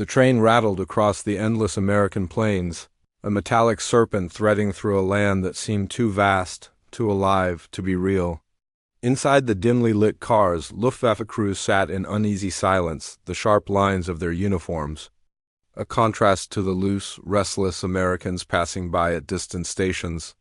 The train rattled across the endless American plains, a metallic serpent threading through a land that seemed too vast, too alive, to be real. Inside the dimly lit cars, Luftwaffe crews sat in uneasy silence, the sharp lines of their uniforms, a contrast to the loose, restless Americans passing by at distant stations.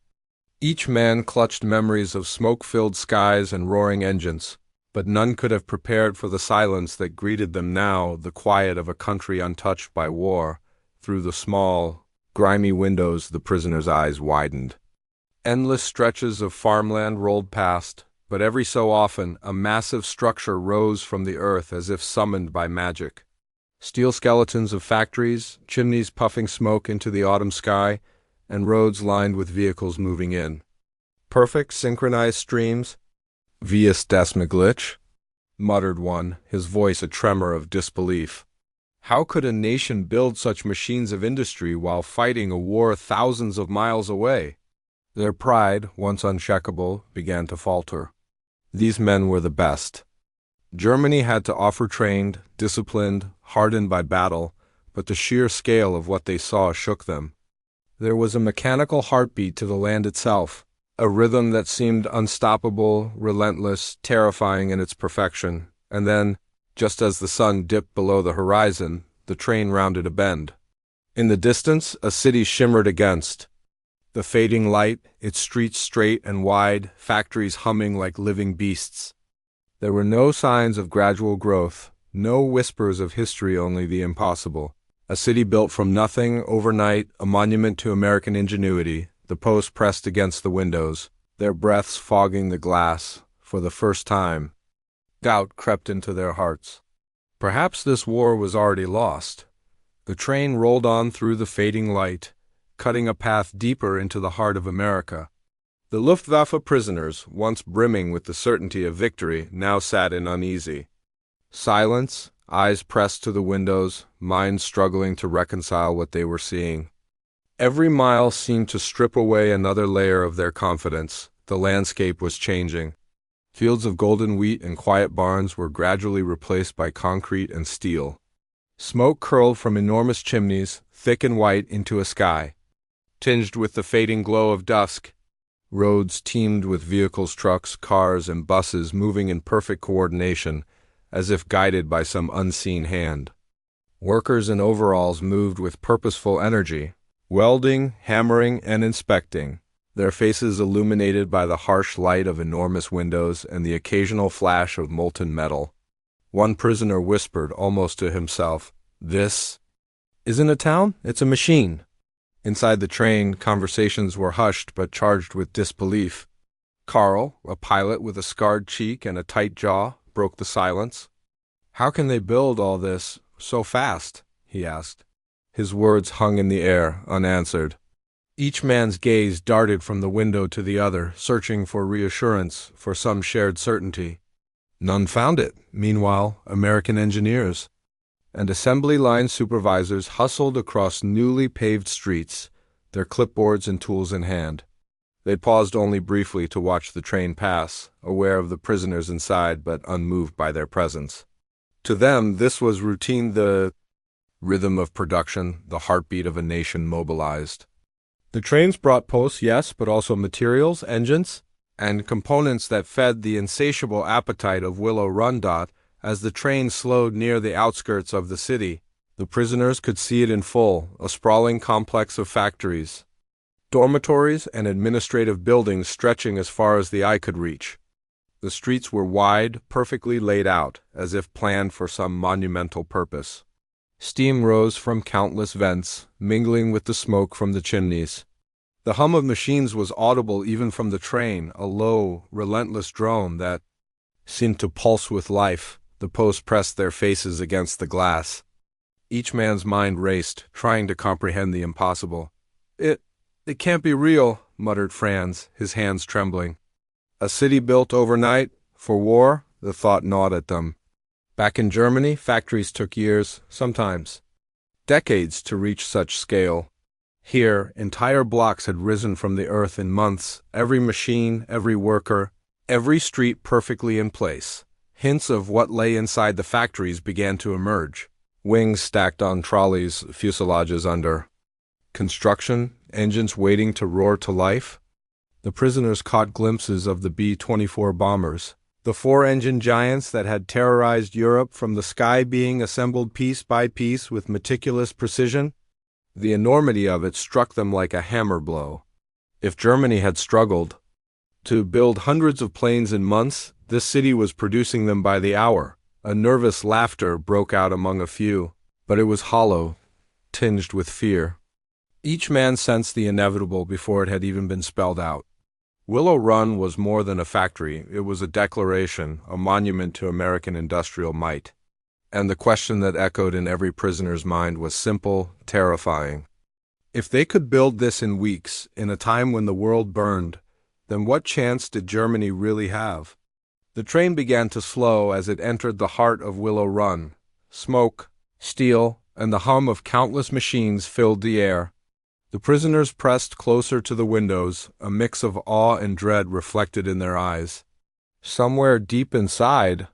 Each man clutched memories of smoke-filled skies and roaring engines, but none could have prepared for the silence that greeted them now, the quiet of a country untouched by war. Through the small, grimy windows, the prisoners' eyes widened. Endless stretches of farmland rolled past, but every so often a massive structure rose from the earth as if summoned by magic. Steel skeletons of factories, chimneys puffing smoke into the autumn sky, and roads lined with vehicles moving in. Perfect, synchronized streams. "Wie ist das möglich?" muttered one, his voice a tremor of disbelief. How could a nation build such machines of industry while fighting a war thousands of miles away? Their pride, once unshakable, began to falter. These men were the best. Germany had to offer trained, disciplined, hardened by battle, but the sheer scale of what they saw shook them. There was a mechanical heartbeat to the land itself, a rhythm that seemed unstoppable, relentless, terrifying in its perfection, and then, just as the sun dipped below the horizon, the train rounded a bend. In the distance, a city shimmered against the fading light, its streets straight and wide, factories humming like living beasts. There were no signs of gradual growth, no whispers of history, only the impossible. A city built from nothing, overnight, a monument to American ingenuity, the posts pressed against the windows, their breaths fogging the glass. For the first time, doubt crept into their hearts. Perhaps this war was already lost. The train rolled on through the fading light, cutting a path deeper into the heart of America. The Luftwaffe prisoners, once brimming with the certainty of victory, now sat in uneasy silence, eyes pressed to the windows, minds struggling to reconcile what they were seeing. Every mile seemed to strip away another layer of their confidence. The landscape was changing. Fields of golden wheat and quiet barns were gradually replaced by concrete and steel. Smoke curled from enormous chimneys, thick and white, into a sky tinged with the fading glow of dusk. Roads teemed with vehicles, trucks, cars, and buses moving in perfect coordination, as if guided by some unseen hand. Workers in overalls moved with purposeful energy, welding, hammering, and inspecting, their faces illuminated by the harsh light of enormous windows and the occasional flash of molten metal. One prisoner whispered, almost to himself, "This isn't a town, it's a machine." Inside the train, conversations were hushed but charged with disbelief. Carl, a pilot with a scarred cheek and a tight jaw, broke the silence. "How can they build all this so fast?" he asked. His words hung in the air, unanswered. Each man's gaze darted from the window to the other, searching for reassurance, for some shared certainty. None found it. Meanwhile, American engineers and assembly line supervisors hustled across newly paved streets, their clipboards and tools in hand. They paused only briefly to watch the train pass, aware of the prisoners inside but unmoved by their presence. To them, this was routine, the rhythm of production, the heartbeat of a nation mobilized. The trains brought posts, yes, but also materials, engines, and components that fed the insatiable appetite of Willow Run. As the train slowed near the outskirts of the city, the prisoners could see it in full, a sprawling complex of factories, dormitories, and administrative buildings stretching as far as the eye could reach. The streets were wide, perfectly laid out, as if planned for some monumental purpose. Steam rose from countless vents, mingling with the smoke from the chimneys. The hum of machines was audible even from the train, a low, relentless drone that seemed to pulse with life. The posts pressed their faces against the glass. Each man's mind raced, trying to comprehend the impossible. It can't be real," muttered Franz, his hands trembling. A city built overnight, for war? The thought gnawed at them. Back in Germany, factories took years, sometimes decades, to reach such scale. Here, entire blocks had risen from the earth in months, every machine, every worker, every street perfectly in place. Hints of what lay inside the factories began to emerge. Wings stacked on trolleys, fuselages under construction, engines waiting to roar to life. The prisoners caught glimpses of the B-24 bombers, the four-engine giants that had terrorized Europe, from the sky being assembled piece by piece with meticulous precision. The enormity of it struck them like a hammer blow. If Germany had struggled to build hundreds of planes in months, this city was producing them by the hour. A nervous laughter broke out among a few, but it was hollow, tinged with fear. Each man sensed the inevitable before it had even been spelled out. Willow Run was more than a factory. It was a declaration, a monument to American industrial might. And the question that echoed in every prisoner's mind was simple, terrifying. If they could build this in weeks, in a time when the world burned, then what chance did Germany really have? The train began to slow as it entered the heart of Willow Run. Smoke, steel, and the hum of countless machines filled the air. The prisoners pressed closer to the windows, a mix of awe and dread reflected in their eyes. Somewhere deep inside,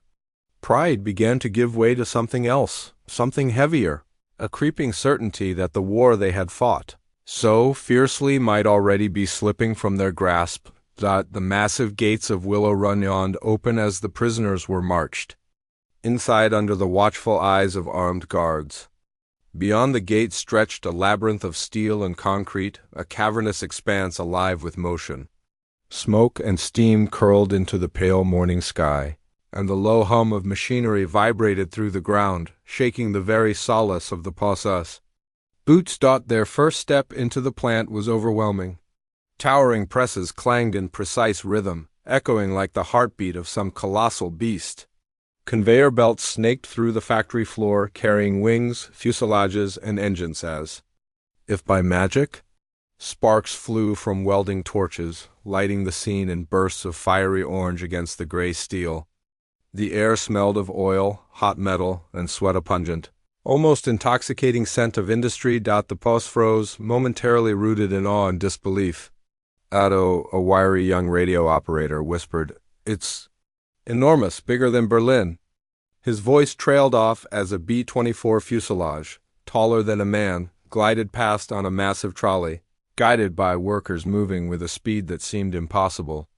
pride began to give way to something else, something heavier, a creeping certainty that the war they had fought so fiercely might already be slipping from their grasp. The massive gates of Willow Run yawned open as the prisoners were marched inside under the watchful eyes of armed guards. Beyond the gate stretched a labyrinth of steel and concrete, a cavernous expanse alive with motion. Smoke and steam curled into the pale morning sky, and the low hum of machinery vibrated through the ground, shaking the very solace of the pauses. Boots. Their first step into the plant was overwhelming. Towering presses clanged in precise rhythm, echoing like the heartbeat of some colossal beast. Conveyor belts snaked through the factory floor, carrying wings, fuselages, and engines as if by magic. Sparks flew from welding torches, lighting the scene in bursts of fiery orange against the gray steel. The air smelled of oil, hot metal, and sweat, a pungent, almost intoxicating scent of industry. The post froze, momentarily rooted in awe and disbelief. Otto, a wiry young radio operator, whispered, "It's enormous, bigger than Berlin." His voice trailed off as a B-24 fuselage, taller than a man, glided past on a massive trolley, guided by workers moving with a speed that seemed impossible.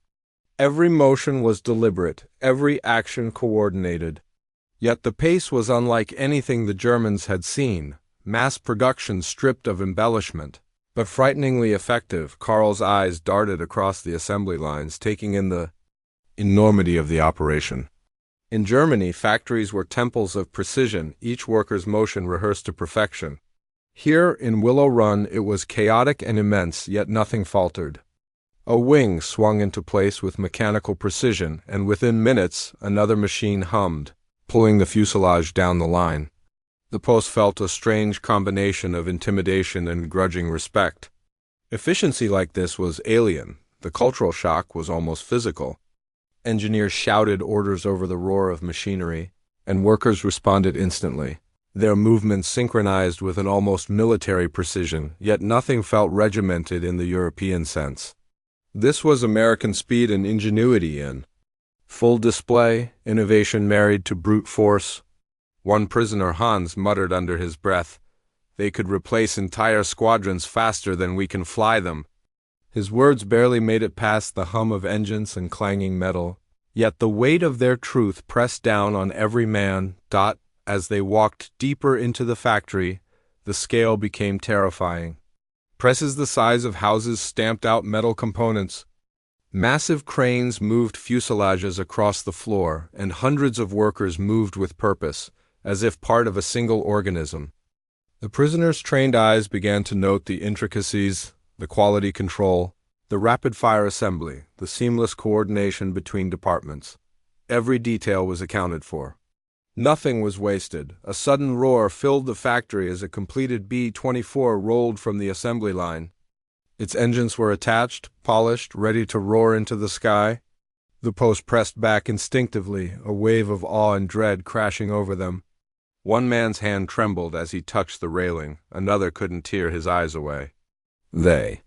Every motion was deliberate, every action coordinated. Yet the pace was unlike anything the Germans had seen, mass production stripped of embellishment, but frighteningly effective. Karl's eyes darted across the assembly lines, taking in the enormity of the operation. In Germany, factories were temples of precision, each worker's motion rehearsed to perfection. Here, in Willow Run, it was chaotic and immense, yet nothing faltered. A wing swung into place with mechanical precision, and within minutes, another machine hummed, pulling the fuselage down the line. The post felt a strange combination of intimidation and grudging respect. Efficiency like this was alien. The cultural shock was almost physical. Engineers shouted orders over the roar of machinery, and workers responded instantly, their movements synchronized with an almost military precision, yet nothing felt regimented in the European sense. This was American speed and ingenuity in full display, innovation married to brute force. One prisoner, Hans, muttered under his breath, "They could replace entire squadrons faster than we can fly them." His words barely made it past the hum of engines and clanging metal, yet the weight of their truth pressed down on every man. As they walked deeper into the factory, the scale became terrifying. Presses the size of houses stamped out metal components. Massive cranes moved fuselages across the floor, and hundreds of workers moved with purpose, as if part of a single organism. The prisoners' trained eyes began to note the intricacies, the quality control, the rapid-fire assembly, the seamless coordination between departments. Every detail was accounted for. Nothing was wasted. A sudden roar filled the factory as a completed B-24 rolled from the assembly line. Its engines were attached, polished, ready to roar into the sky. The post pressed back instinctively, a wave of awe and dread crashing over them. One man's hand trembled as he touched the railing, another couldn't tear his eyes away. They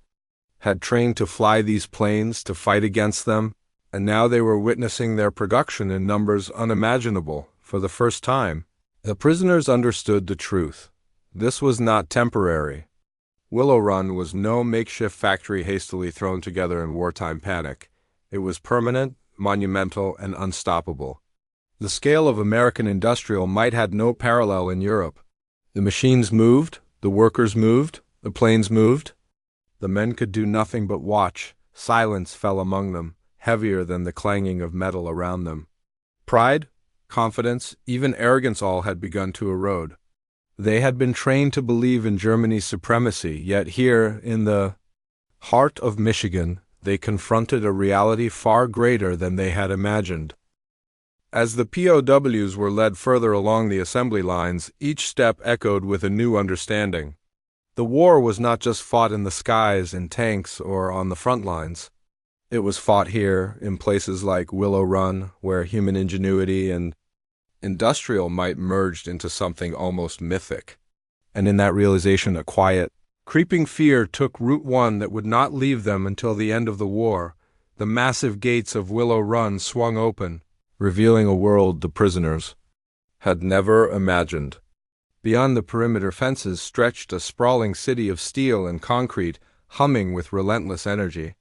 had trained to fly these planes, to fight against them, and now they were witnessing their production in numbers unimaginable, for the first time. The prisoners understood the truth. This was not temporary. Willow Run was no makeshift factory hastily thrown together in wartime panic. It was permanent, monumental, and unstoppable. The scale of American industrial might had no parallel in Europe. The machines moved, the workers moved, the planes moved. The men could do nothing but watch. Silence fell among them, heavier than the clanging of metal around them. Pride, confidence, even arrogance all had begun to erode. They had been trained to believe in Germany's supremacy, yet here, in the heart of Michigan, they confronted a reality far greater than they had imagined. As the POWs were led further along the assembly lines, each step echoed with a new understanding. The war was not just fought in the skies, in tanks, or on the front lines. It was fought here, in places like Willow Run, where human ingenuity and industrial might merged into something almost mythic. And in that realization, a quiet, creeping fear took root, one that would not leave them until the end of the war. The massive gates of Willow Run swung open, revealing a world the prisoners had never imagined. Beyond the perimeter fences stretched a sprawling city of steel and concrete, humming with relentless energy.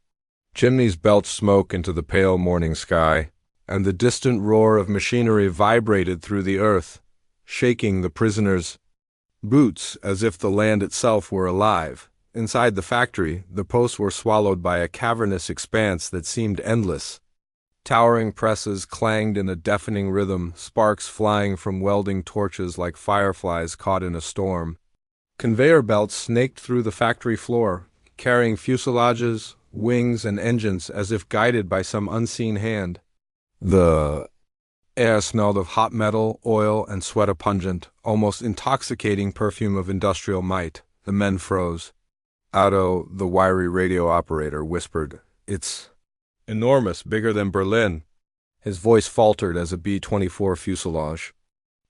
Chimneys belched smoke into the pale morning sky, and the distant roar of machinery vibrated through the earth, shaking the prisoners' boots as if the land itself were alive. Inside the factory, the posts were swallowed by a cavernous expanse that seemed endless. Towering presses clanged in a deafening rhythm, sparks flying from welding torches like fireflies caught in a storm. Conveyor belts snaked through the factory floor, carrying fuselages, wings, and engines as if guided by some unseen hand. The air smelled of hot metal, oil, and sweat, a pungent, almost intoxicating perfume of industrial might. The men froze. Otto, the wiry radio operator, whispered, "It's enormous, bigger than Berlin." His voice faltered as a B-24 fuselage,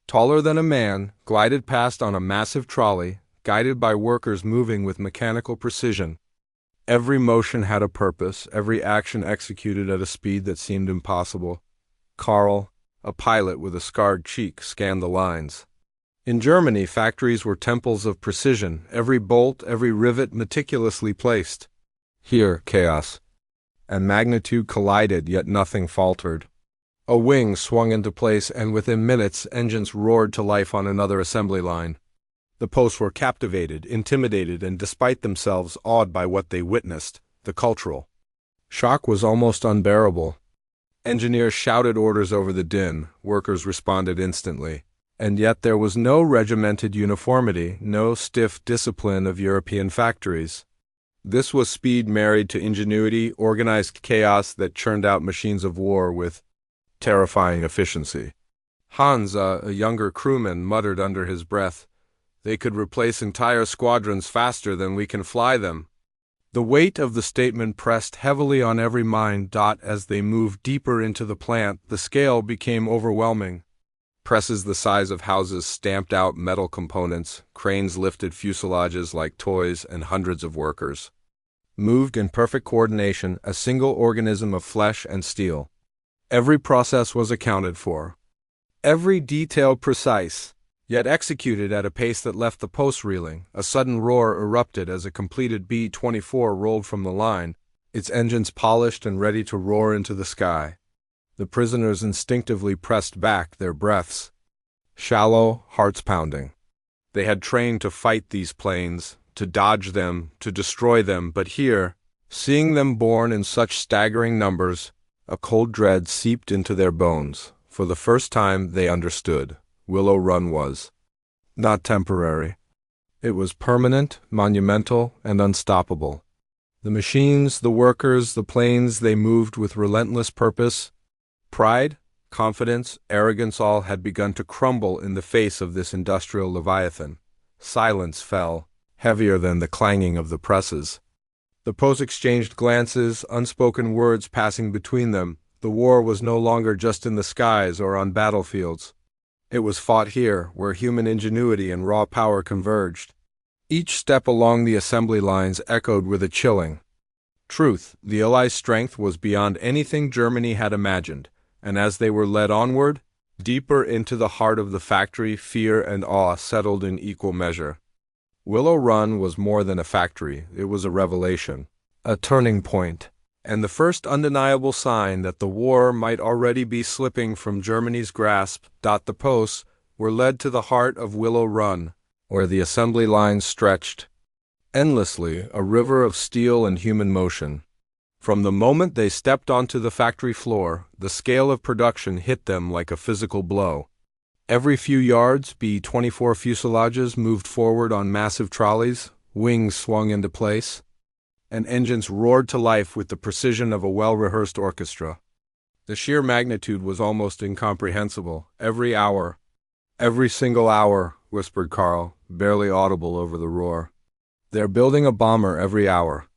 taller than a man, glided past on a massive trolley, guided by workers moving with mechanical precision. Every motion had a purpose, every action executed at a speed that seemed impossible. Karl, a pilot with a scarred cheek, scanned the lines. In Germany, factories were temples of precision, every bolt, every rivet meticulously placed. Here, chaos and magnitude collided, yet nothing faltered. A wing swung into place, and within minutes, engines roared to life on another assembly line. The posts were captivated, intimidated, and despite themselves, awed by what they witnessed. The cultural shock was almost unbearable. Engineers shouted orders over the din, workers responded instantly. And yet there was no regimented uniformity, no stiff discipline of European factories. This was speed married to ingenuity, organized chaos that churned out machines of war with terrifying efficiency. Hans, a younger crewman, muttered under his breath, "They could replace entire squadrons faster than we can fly them." The weight of the statement pressed heavily on every mind. As they moved deeper into the plant, the scale became overwhelming. Presses the size of houses stamped out metal components, cranes lifted fuselages like toys, and hundreds of workers moved in perfect coordination, a single organism of flesh and steel. Every process was accounted for, every detail precise, yet executed at a pace that left the posts reeling. A sudden roar erupted as a completed B-24 rolled from the line, its engines polished and ready to roar into the sky. The prisoners instinctively pressed back, their breaths shallow, hearts pounding. They had trained to fight these planes, to dodge them, to destroy them, but here, seeing them born in such staggering numbers, a cold dread seeped into their bones. For the first time they understood. Willow Run was not temporary. It was permanent, monumental, and unstoppable. The machines, the workers, the planes, they moved with relentless purpose. Pride, confidence, arrogance, all had begun to crumble in the face of this industrial leviathan. Silence fell, heavier than the clanging of the presses. The posts exchanged glances, unspoken words passing between them. The war was no longer just in the skies or on battlefields. It was fought here, where human ingenuity and raw power converged. Each step along the assembly lines echoed with a chilling truth. The Allies' strength was beyond anything Germany had imagined. And as they were led onward, Deeper into the heart of the factory, fear and awe settled in equal measure. Willow Run was more than a factory, it was a revelation, a turning point, and the first undeniable sign that the war might already be slipping from Germany's grasp. The posts were led to the heart of Willow Run, where the assembly lines stretched endlessly, a river of steel and human motion. From the moment they stepped onto the factory floor, the scale of production hit them like a physical blow. Every few yards, B-24 fuselages moved forward on massive trolleys, wings swung into place, and engines roared to life with the precision of a well-rehearsed orchestra. The sheer magnitude was almost incomprehensible. Every hour, every single hour, whispered Carl, barely audible over the roar. They're building a bomber every hour.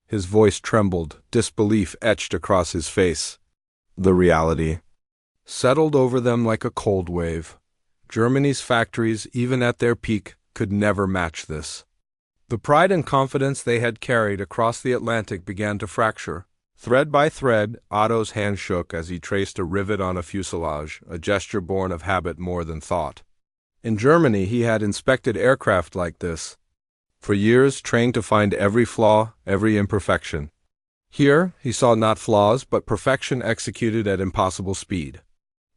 His voice trembled, disbelief etched across his face. The reality settled over them like a cold wave. Germany's factories, even at their peak, could never match this. The pride and confidence they had carried across the Atlantic began to fracture. Thread by thread, Otto's hand shook as he traced a rivet on a fuselage, a gesture born of habit more than thought. In Germany, he had inspected aircraft like this. For years, trained to find every flaw, every imperfection. Here, he saw not flaws, but perfection executed at impossible speed.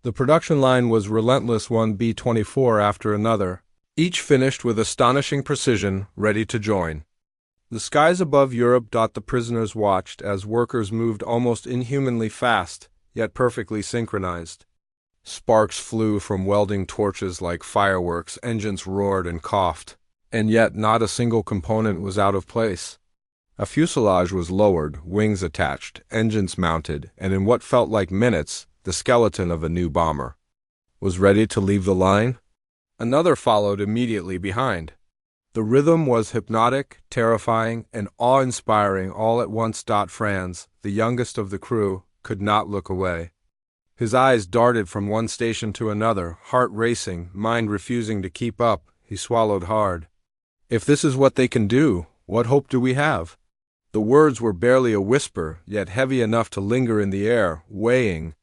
The production line was relentless, one B-24 after another, each finished with astonishing precision, ready to join. The skies above Europe. The prisoners watched as workers moved almost inhumanly fast, yet perfectly synchronized. Sparks flew from welding torches like fireworks, engines roared and coughed. And yet not a single component was out of place. A fuselage was lowered, wings attached, engines mounted, and in what felt like minutes, the skeleton of a new bomber was ready to leave the line. Another followed immediately behind. The rhythm was hypnotic, terrifying, and awe-inspiring all at once. Franz, the youngest of the crew, could not look away. His eyes darted from one station to another, heart racing, mind refusing to keep up. He swallowed hard. If this is what they can do, what hope do we have? The words were barely a whisper, yet heavy enough to linger in the air, weighing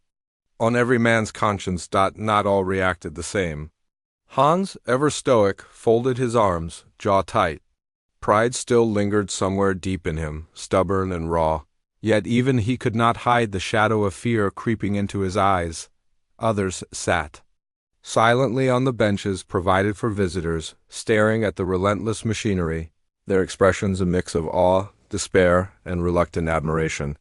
on every man's conscience. Not all reacted the same. Hans, ever stoic, folded his arms, jaw tight. Pride still lingered somewhere deep in him, stubborn and raw, yet even he could not hide the shadow of fear creeping into his eyes. Others sat silently on the benches provided for visitors, staring at the relentless machinery, their expressions a mix of awe, despair, and reluctant admiration.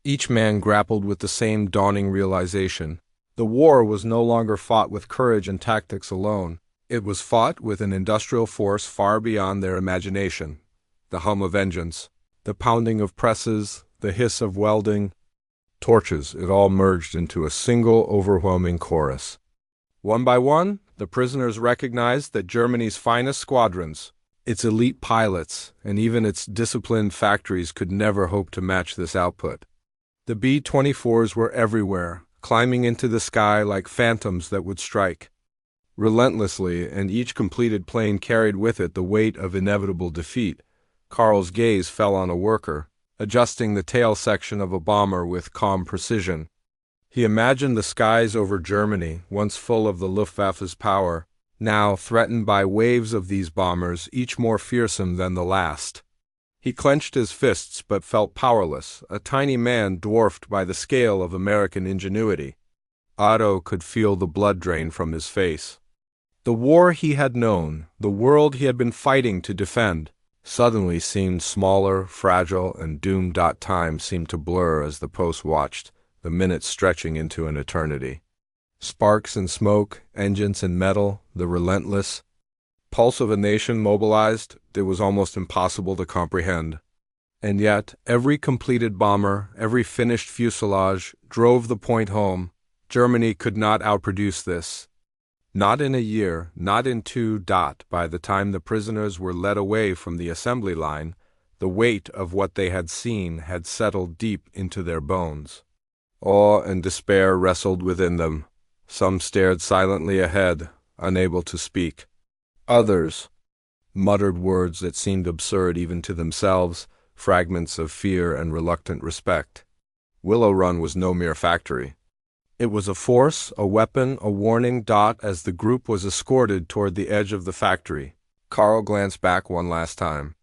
Each man grappled with the same dawning realization. The war was no longer fought with courage and tactics alone. It was fought with an industrial force far beyond their imagination. The hum of engines, the pounding of presses, the hiss of welding, torches, it all merged into a single overwhelming chorus. One by one, the prisoners recognized that Germany's finest squadrons, its elite pilots, and even its disciplined factories could never hope to match this output. The B-24s were everywhere, climbing into the sky like phantoms that would strike relentlessly, and each completed plane carried with it the weight of inevitable defeat. Carl's gaze fell on a worker, adjusting the tail section of a bomber with calm precision. He imagined the skies over Germany, once full of the Luftwaffe's power, now threatened by waves of these bombers, each more fearsome than the last. He clenched his fists but felt powerless, a tiny man dwarfed by the scale of American ingenuity. Otto could feel the blood drain from his face. The war he had known, the world he had been fighting to defend, suddenly seemed smaller, fragile, and doomed. Time seemed to blur as the post watched, the minutes stretching into an eternity. Sparks and smoke, engines and metal, the relentless pulse of a nation mobilized, it was almost impossible to comprehend. And yet, every completed bomber, every finished fuselage, drove the point home. Germany could not outproduce this. Not in a year, not in two. By the time the prisoners were led away from the assembly line, the weight of what they had seen had settled deep into their bones. Awe and despair wrestled within them. Some stared silently ahead, unable to speak. Others muttered words that seemed absurd even to themselves, fragments of fear and reluctant respect. Willow Run was no mere factory. It was a force, a weapon, a warning dot as the group was escorted toward the edge of the factory. Carl glanced back one last time.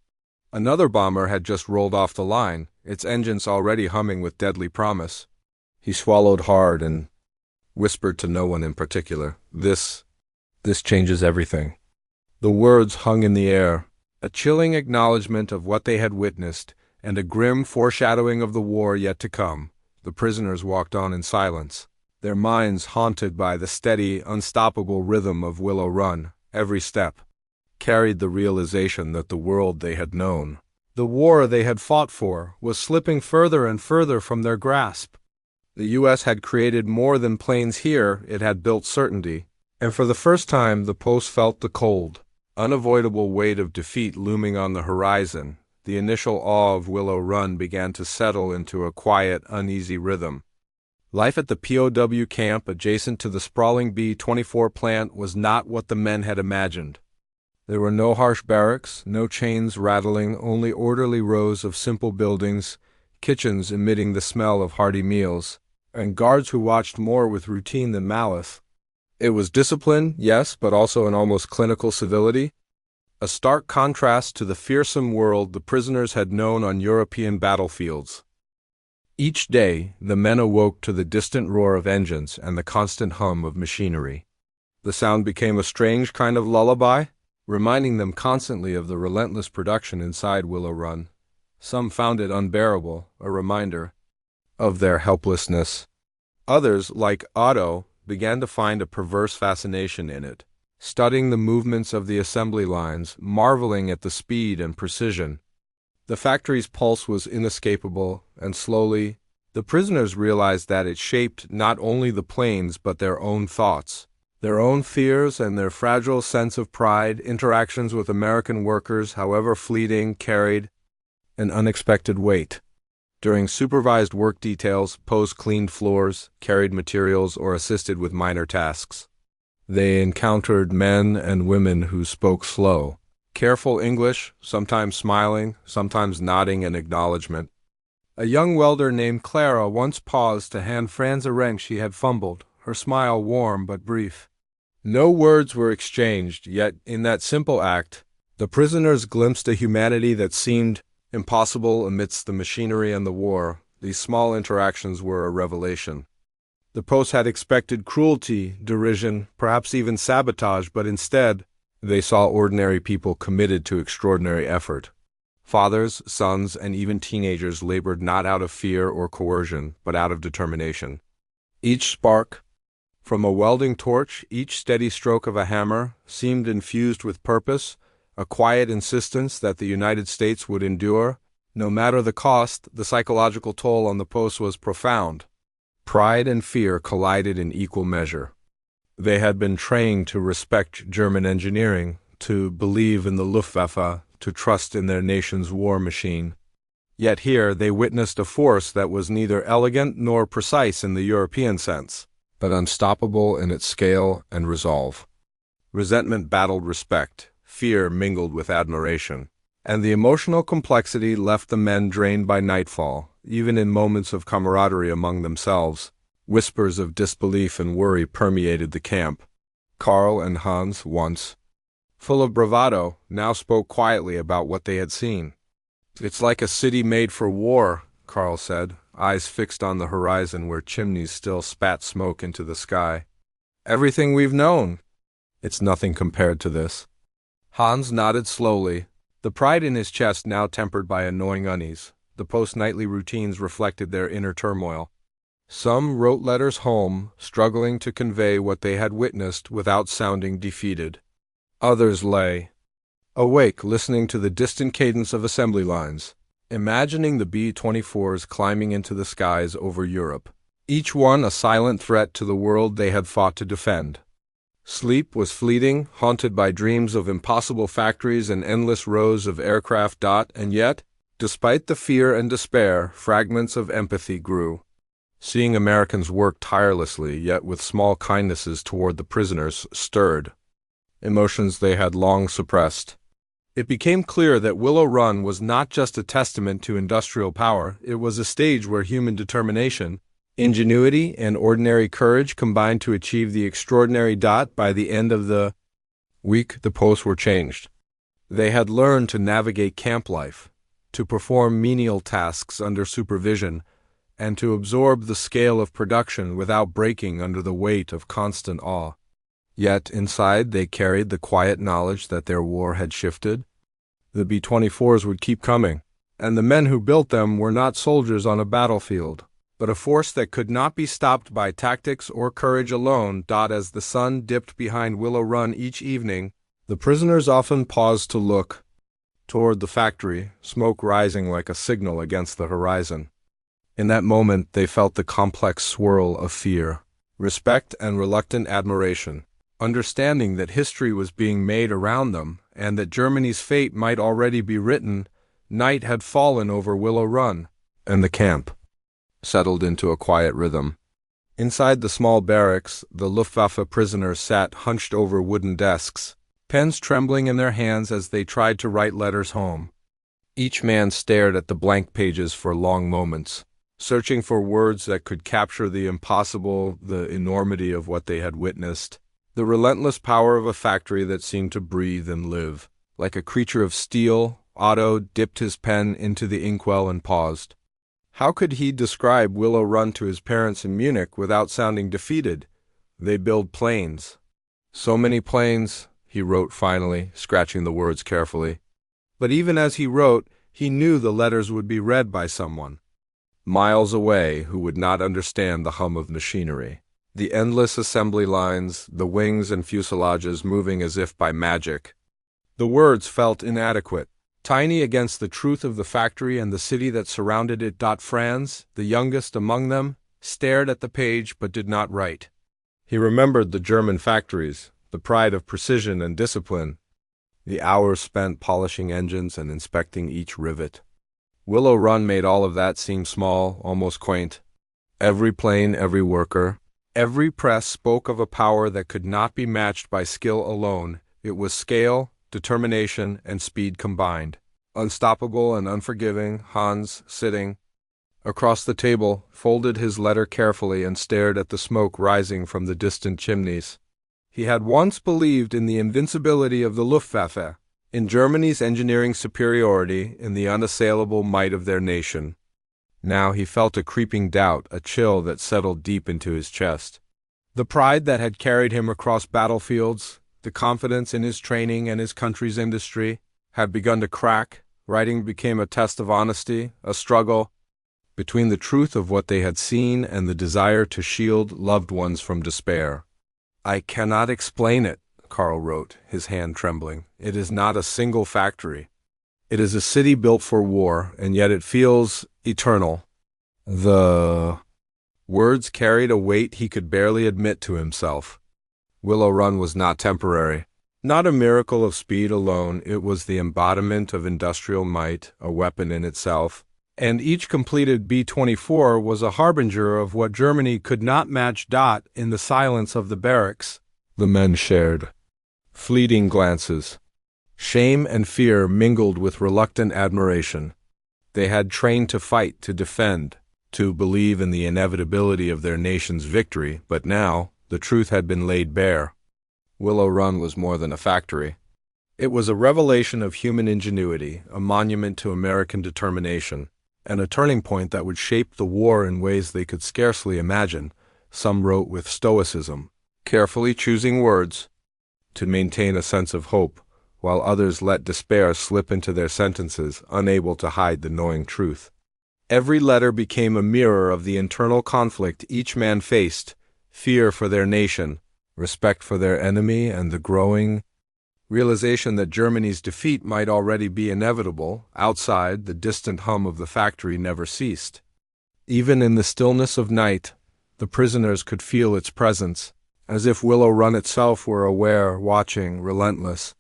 Another bomber had just rolled off the line, its engines already humming with deadly promise. He swallowed hard and whispered to no one in particular, This changes everything." The words hung in the air, a chilling acknowledgment of what they had witnessed, and a grim foreshadowing of the war yet to come. The prisoners walked on in silence, their minds haunted by the steady, unstoppable rhythm of Willow Run. Every step carried the realization that the world they had known, the war they had fought for, was slipping further and further from their grasp. The U.S. had created more than planes here, it had built certainty, and for the first time the post felt the cold, unavoidable weight of defeat looming on the horizon. The initial awe of Willow Run began to settle into a quiet, uneasy rhythm. Life at the POW camp adjacent to the sprawling B-24 plant was not what the men had imagined. There were no harsh barracks, no chains rattling, only orderly rows of simple buildings, kitchens emitting the smell of hearty meals, and guards who watched more with routine than malice. It was discipline, yes, but also an almost clinical civility, a stark contrast to the fearsome world the prisoners had known on European battlefields. Each day, the men awoke to the distant roar of engines and the constant hum of machinery. The sound became a strange kind of lullaby, reminding them constantly of the relentless production inside Willow Run. Some found it unbearable, a reminder of their helplessness. Others, like Otto, began to find a perverse fascination in it, studying the movements of the assembly lines, marveling at the speed and precision. The factory's pulse was inescapable, and slowly, the prisoners realized that it shaped not only the planes but their own thoughts. Their own fears and their fragile sense of pride. Interactions with American workers, however fleeting, carried an unexpected weight. During supervised work details, POWs cleaned floors, carried materials, or assisted with minor tasks. They encountered men and women who spoke slow, careful English, sometimes smiling, sometimes nodding in acknowledgement. A young welder named Clara once paused to hand Franz a wrench she had fumbled, her smile warm but brief. No words were exchanged, yet in that simple act, the prisoners glimpsed a humanity that seemed impossible amidst the machinery and the war. These small interactions were a revelation. The post had expected cruelty, derision, perhaps even sabotage, but instead, they saw ordinary people committed to extraordinary effort. Fathers, sons, and even teenagers labored not out of fear or coercion, but out of determination. Each spark from a welding torch, each steady stroke of a hammer, seemed infused with purpose, a quiet insistence that the United States would endure. No matter the cost, the psychological toll on the post was profound. Pride and fear collided in equal measure. They had been trained to respect German engineering, to believe in the Luftwaffe, to trust in their nation's war machine. Yet here they witnessed a force that was neither elegant nor precise in the European sense, but unstoppable in its scale and resolve. Resentment battled respect, fear mingled with admiration, and the emotional complexity left the men drained by nightfall. Even in moments of camaraderie among themselves, whispers of disbelief and worry permeated the camp. Carl and Hans, once full of bravado, now spoke quietly about what they had seen. "It's like a city made for war," Carl said, eyes fixed on the horizon where chimneys still spat smoke into the sky. "Everything we've known." "It's nothing compared to this." Hans nodded slowly, the pride in his chest now tempered by a gnawing unease. The post-nightly routines reflected their inner turmoil. Some wrote letters home, struggling to convey what they had witnessed without sounding defeated. Others lay awake, listening to the distant cadence of assembly lines, imagining the B-24s climbing into the skies over Europe, each one a silent threat to the world they had fought to defend. Sleep was fleeting, haunted by dreams of impossible factories and endless rows of aircraft. And yet, despite the fear and despair, fragments of empathy grew. Seeing Americans work tirelessly, yet with small kindnesses toward the prisoners, stirred emotions they had long suppressed. It became clear that Willow Run was not just a testament to industrial power, it was a stage where human determination, Ingenuity and ordinary courage combined to achieve the extraordinary. By the end of the week, the posts were changed. They had learned to navigate camp life, to perform menial tasks under supervision, and to absorb the scale of production without breaking under the weight of constant awe. Yet inside they carried the quiet knowledge that their war had shifted. The B-24s would keep coming, and the men who built them were not soldiers on a battlefield, but a force that could not be stopped by tactics or courage alone. As the sun dipped behind Willow Run each evening, the prisoners often paused to look toward the factory, smoke rising like a signal against the horizon. In that moment they felt the complex swirl of fear, respect, and reluctant admiration, understanding that history was being made around them and that Germany's fate might already be written. Night had fallen over Willow Run, and the camp settled into a quiet rhythm. Inside the small barracks, the Luftwaffe prisoners sat hunched over wooden desks, pens trembling in their hands as they tried to write letters home. Each man stared at the blank pages for long moments, searching for words that could capture the impossible, the enormity of what they had witnessed, the relentless power of a factory that seemed to breathe and live. Like a creature of steel, Otto dipped his pen into the inkwell and paused. How could he describe Willow Run to his parents in Munich without sounding defeated? They build planes. So many planes, he wrote finally, scratching the words carefully. But even as he wrote, he knew the letters would be read by someone miles away who would not understand the hum of machinery. The endless assembly lines, the wings and fuselages moving as if by magic. The words felt inadequate, tiny against the truth of the factory and the city that surrounded it. Franz, the youngest among them, stared at the page but did not write. He remembered the German factories, the pride of precision and discipline, the hours spent polishing engines and inspecting each rivet. Willow Run made all of that seem small, almost quaint. Every plane, every worker, every press spoke of a power that could not be matched by skill alone. It was scale, determination, and speed combined. Unstoppable and unforgiving, Hans, sitting across the table, folded his letter carefully and stared at the smoke rising from the distant chimneys. He had once believed in the invincibility of the Luftwaffe, in Germany's engineering superiority, in the unassailable might of their nation. Now he felt a creeping doubt, a chill that settled deep into his chest. The pride that had carried him across battlefields, the confidence in his training and his country's industry, had begun to crack. Writing became a test of honesty, a struggle between the truth of what they had seen and the desire to shield loved ones from despair. "I cannot explain it," Karl wrote, his hand trembling. "It is not a single factory. It is a city built for war, and yet it feels eternal." The words carried a weight he could barely admit to himself. Willow Run was not temporary, not a miracle of speed alone. It was the embodiment of industrial might, a weapon in itself, and each completed B-24 was a harbinger of what Germany could not match. In the silence of the barracks, the men shared fleeting glances. Shame and fear mingled with reluctant admiration. They had trained to fight, to defend, to believe in the inevitability of their nation's victory, but now the truth had been laid bare. Willow Run was more than a factory. It was a revelation of human ingenuity, a monument to American determination, and a turning point that would shape the war in ways they could scarcely imagine. Some wrote with stoicism, carefully choosing words to maintain a sense of hope, while others let despair slip into their sentences, unable to hide the gnawing truth. Every letter became a mirror of the internal conflict each man faced: fear for their nation, respect for their enemy, and the growing realization that Germany's defeat might already be inevitable. Outside, the distant hum of the factory never ceased. Even in the stillness of night, the prisoners could feel its presence, as if Willow Run itself were aware, watching, relentless.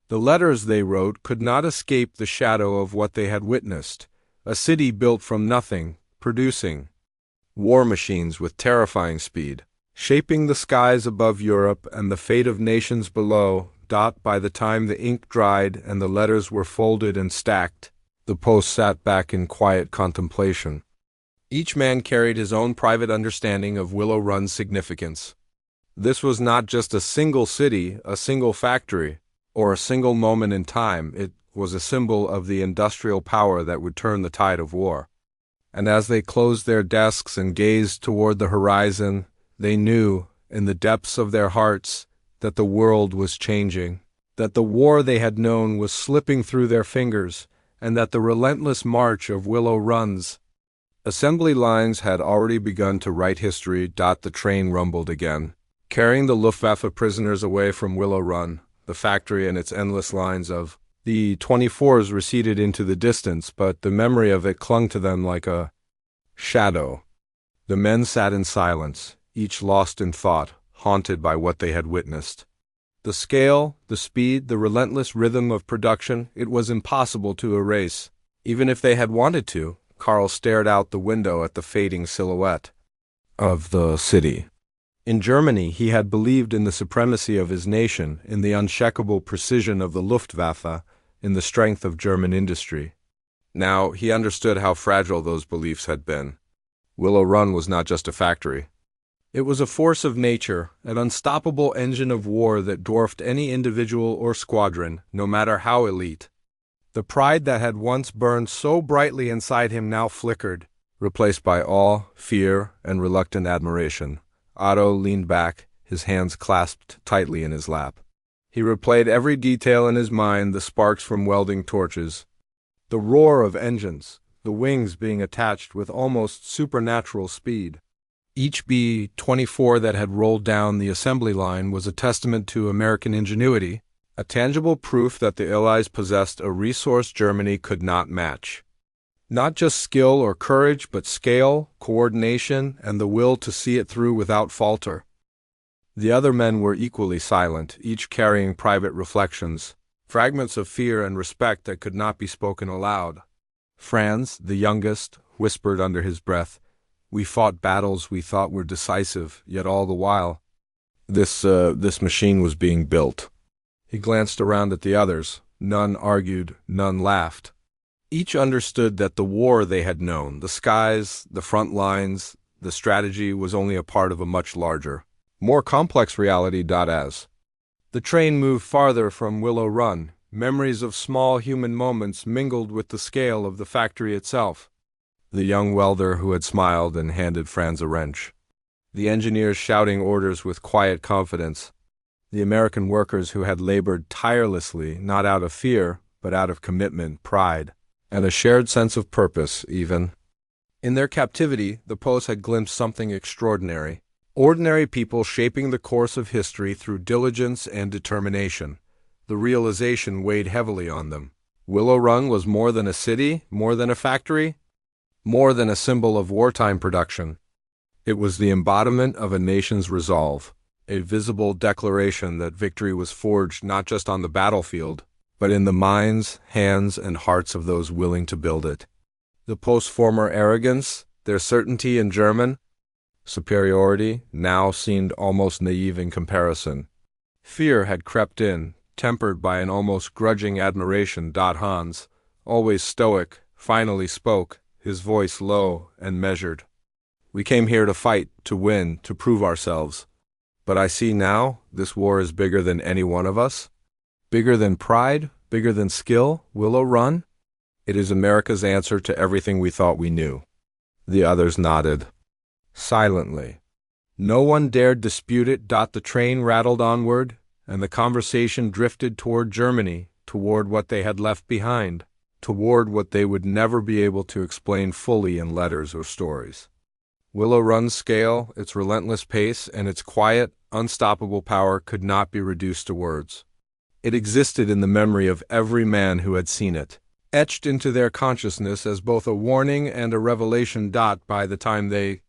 The letters they wrote could not escape the shadow of what they had witnessed: a city built from nothing, producing war machines with terrifying speed, shaping the skies above Europe and the fate of nations below. By the time the ink dried and the letters were folded and stacked, the post sat back in quiet contemplation. Each man carried his own private understanding of Willow Run's significance. This was not just a single city, a single factory, or a single moment in time. It was a symbol of the industrial power that would turn the tide of war. And as they closed their desks and gazed toward the horizon, they knew, in the depths of their hearts, that the world was changing, that the war they had known was slipping through their fingers, and that the relentless march of Willow Run's assembly lines had already begun to write history. The train rumbled again, carrying the Luftwaffe prisoners away from Willow Run. The factory and its endless lines of B-24s receded into the distance, but the memory of it clung to them like a shadow. The men sat in silence, each lost in thought, haunted by what they had witnessed. The scale, the speed, the relentless rhythm of production, it was impossible to erase. Even if they had wanted to, Carl stared out the window at the fading silhouette of the city. In Germany, he had believed in the supremacy of his nation, in the unshakable precision of the Luftwaffe, in the strength of German industry. Now he understood how fragile those beliefs had been. Willow Run was not just a factory. It was a force of nature, an unstoppable engine of war that dwarfed any individual or squadron, no matter how elite. The pride that had once burned so brightly inside him now flickered, replaced by awe, fear, and reluctant admiration. Otto leaned back, his hands clasped tightly in his lap. He replayed every detail in his mind, the sparks from welding torches, the roar of engines, the wings being attached with almost supernatural speed. Each B-24 that had rolled down the assembly line was a testament to American ingenuity, a tangible proof that the Allies possessed a resource Germany could not match. Not just skill or courage, but scale, coordination, and the will to see it through without falter. The other men were equally silent, each carrying private reflections, fragments of fear and respect that could not be spoken aloud. Franz, the youngest, whispered under his breath, "We fought battles we thought were decisive, yet all the while this machine was being built." He glanced around at the others. None argued, none laughed. Each understood that the war they had known, the skies, the front lines, the strategy was only a part of a much larger, more complex reality. As the train moved farther from Willow Run, memories of small human moments mingled with the scale of the factory itself. The young welder who had smiled and handed Franz a wrench. The engineers shouting orders with quiet confidence. The American workers who had labored tirelessly, not out of fear, but out of commitment, pride, and a shared sense of purpose, even. In their captivity, the post had glimpsed something extraordinary. Ordinary people shaping the course of history through diligence and determination. The realization weighed heavily on them. Willow Run was more than a city, more than a factory, more than a symbol of wartime production. It was the embodiment of a nation's resolve, a visible declaration that victory was forged not just on the battlefield, but in the minds, hands, and hearts of those willing to build it. The post's former arrogance, their certainty in German superiority, now seemed almost naive in comparison. Fear had crept in, tempered by an almost grudging admiration. Hans, always stoic, finally spoke, his voice low and measured. "We came here to fight, to win, to prove ourselves. But I see now, this war is bigger than any one of us. Bigger than pride, bigger than skill, Willow Run. It is America's answer to everything we thought we knew." The others nodded. Silently. No one dared dispute it. The train rattled onward, and the conversation drifted toward Germany, toward what they had left behind, toward what they would never be able to explain fully in letters or stories. Willow Run's scale, its relentless pace, and its quiet, unstoppable power could not be reduced to words. It existed in the memory of every man who had seen it, etched into their consciousness as both a warning and a revelation. By the time they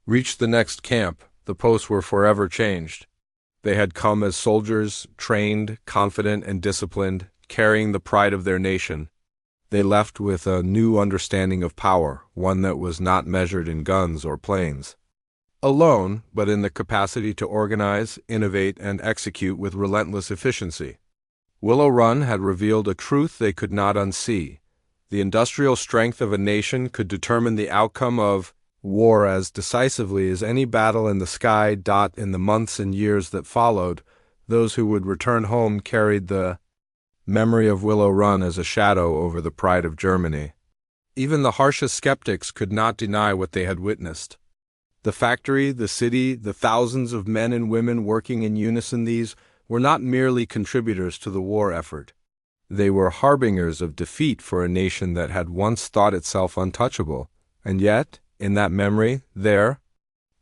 reached the next camp, the posts were forever changed. They had come as soldiers, trained, confident, and disciplined, carrying the pride of their nation. They left with a new understanding of power, one that was not measured in guns or planes alone, but in the capacity to organize, innovate, and execute with relentless efficiency. Willow Run had revealed a truth they could not unsee. The industrial strength of a nation could determine the outcome of war as decisively as any battle in the sky. In the months and years that followed, those who would return home carried the memory of Willow Run as a shadow over the pride of Germany. Even the harshest skeptics could not deny what they had witnessed. The factory, the city, the thousands of men and women working in unison, these were not merely contributors to the war effort. They were harbingers of defeat for a nation that had once thought itself untouchable. And yet, in that memory, there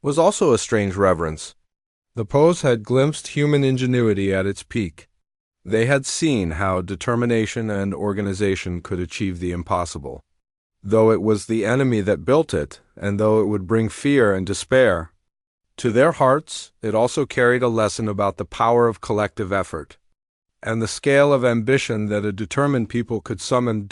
was also a strange reverence. The POWs had glimpsed human ingenuity at its peak. They had seen how determination and organization could achieve the impossible. Though it was the enemy that built it, and though it would bring fear and despair, to their hearts it also carried a lesson about the power of collective effort and the scale of ambition that a determined people could summon.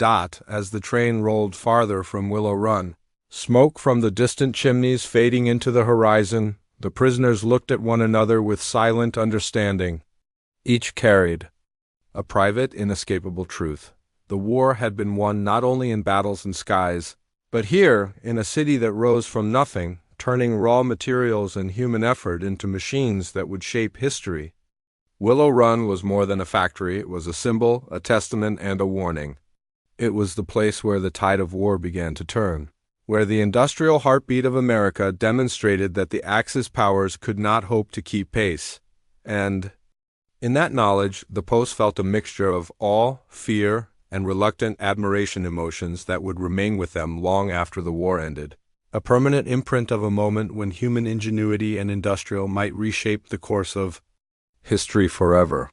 As the train rolled farther from Willow Run, smoke from the distant chimneys fading into the horizon, the prisoners looked at one another with silent understanding. Each carried a private, inescapable truth. The war had been won not only in battles and skies, but here, in a city that rose from nothing, turning raw materials and human effort into machines that would shape history. Willow Run was more than a factory. It was a symbol, a testament, and a warning. It was the place where the tide of war began to turn, where the industrial heartbeat of America demonstrated that the Axis powers could not hope to keep pace. And in that knowledge, the POWs felt a mixture of awe, fear, and reluctant admiration, emotions that would remain with them long after the war ended. A permanent imprint of a moment when human ingenuity and industrial might reshape the course of history forever.